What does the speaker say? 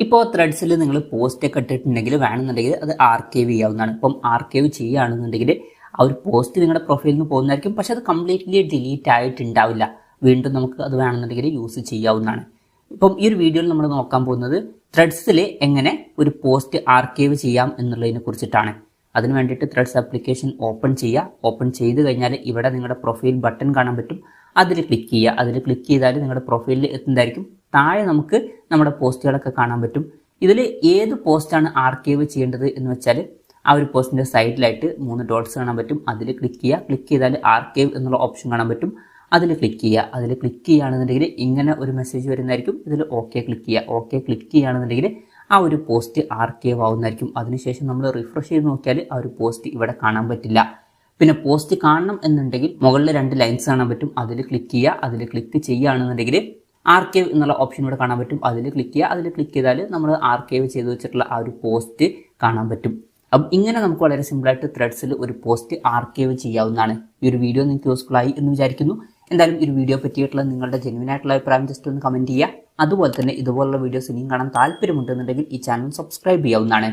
ഇപ്പോൾ ത്രെഡ്സിൽ നിങ്ങൾ പോസ്റ്റ് ഒക്കെ ഇട്ടിട്ടുണ്ടെങ്കിൽ വേണമെന്നുണ്ടെങ്കിൽ അത് ആർക്കൈവ് ചെയ്യാവുന്നതാണ്. ഇപ്പം ആർക്കൈവ് ചെയ്യുകയാണെന്നുണ്ടെങ്കിൽ ആ ഒരു പോസ്റ്റ് നിങ്ങളുടെ പ്രൊഫൈലിൽ നിന്ന് പോകുന്നതായിരിക്കും, പക്ഷെ അത് കംപ്ലീറ്റ്ലി ഡിലീറ്റ് ആയിട്ടുണ്ടാവില്ല. വീണ്ടും നമുക്ക് അത് വേണമെന്നുണ്ടെങ്കിൽ യൂസ് ചെയ്യാവുന്നതാണ്. ഇപ്പം ഈ ഒരു വീഡിയോയിൽ നമ്മൾ നോക്കാൻ പോകുന്നത് ത്രെഡ്സിൽ എങ്ങനെ ഒരു പോസ്റ്റ് ആർക്കൈവ് ചെയ്യാം എന്നുള്ളതിനെ കുറിച്ചിട്ടാണ്. അതിന് വേണ്ടിയിട്ട് ത്രെഡ്സ് ആപ്ലിക്കേഷൻ ഓപ്പൺ ചെയ്യുക. ഓപ്പൺ ചെയ്ത് കഴിഞ്ഞാൽ ഇവിടെ നിങ്ങളുടെ പ്രൊഫൈൽ ബട്ടൺ കാണാൻ പറ്റും. അതിൽ ക്ലിക്ക് ചെയ്യുക. അതിൽ ക്ലിക്ക് ചെയ്താൽ നിങ്ങളുടെ പ്രൊഫൈലിൽ എത്തുന്നതായിരിക്കും. താഴെ നമുക്ക് നമ്മുടെ പോസ്റ്റുകളൊക്കെ കാണാൻ പറ്റും. ഇതിൽ ഏത് പോസ്റ്റാണ് ആർക്കൈവ് ചെയ്യേണ്ടത് എന്ന് വെച്ചാൽ ആ ഒരു പോസ്റ്റിൻ്റെ സൈഡിലായിട്ട് 3 ഡോട്ട്സ് കാണാൻ പറ്റും. അതിൽ ക്ലിക്ക് ചെയ്യുക. ക്ലിക്ക് ചെയ്താൽ ആർക്കൈവ് എന്നുള്ള ഓപ്ഷൻ കാണാൻ പറ്റും. അതിൽ ക്ലിക്ക് ചെയ്യുക. അതിൽ ക്ലിക്ക് ചെയ്യുകയാണെന്നുണ്ടെങ്കിൽ ഇങ്ങനെ ഒരു മെസ്സേജ് വരുന്നതായിരിക്കും. ഇതിൽ ഓക്കെ ക്ലിക്ക് ചെയ്യുക. ഓക്കെ ക്ലിക്ക് ചെയ്യുകയാണെന്നുണ്ടെങ്കിൽ ആ ഒരു പോസ്റ്റ് ആർക്കൈവ് ആവുന്നതായിരിക്കും. അതിനുശേഷം നമ്മൾ റിഫ്രഷ് ചെയ്ത് നോക്കിയാൽ ആ ഒരു പോസ്റ്റ് ഇവിടെ കാണാൻ പറ്റില്ല. പിന്നെ പോസ്റ്റ് കാണണം എന്നുണ്ടെങ്കിൽ മുകളിൽ 2 ലൈൻസ് കാണാൻ പറ്റും. അതിൽ ക്ലിക്ക് ചെയ്യുക. അതിൽ ക്ലിക്ക് ചെയ്യുകയാണെന്നുണ്ടെങ്കിൽ ആർക്കൈവ് എന്നുള്ള ഓപ്ഷൻ ഇവിടെ കാണാൻ പറ്റും. അതിൽ ക്ലിക്ക് ചെയ്യുക. അതിൽ ക്ലിക്ക് ചെയ്താൽ നമ്മൾ ആർക്കൈവ് ചെയ്ത് വെച്ചിട്ടുള്ള ആ ഒരു പോസ്റ്റ് കാണാൻ പറ്റും. അപ്പം ഇങ്ങനെ നമുക്ക് വളരെ സിമ്പിളായിട്ട് ത്രെഡ്സിൽ ഒരു പോസ്റ്റ് ആർക്കൈവ് ചെയ്യാവുന്നതാണ്. ഈ ഒരു വീഡിയോ നിങ്ങൾക്ക് യൂസ്ഫുൾ ആയി എന്ന് വിചാരിക്കുന്നു. എന്തായാലും ഈ ഒരു വീഡിയോ പറ്റിയിട്ടുള്ള നിങ്ങളുടെ ജെന്യുവൻ ആയിട്ടുള്ള അഭിപ്രായം ജസ്റ്റ് ഒന്ന് കമൻറ്റ് ചെയ്യുക. അതുപോലെ തന്നെ ഇതുപോലുള്ള വീഡിയോസ് ഇനിയും കാണാൻ താല്പര്യമുണ്ടെന്നുണ്ടെങ്കിൽ ഈ ചാനൽ സബ്സ്ക്രൈബ് ചെയ്യാവുന്നതാണ്.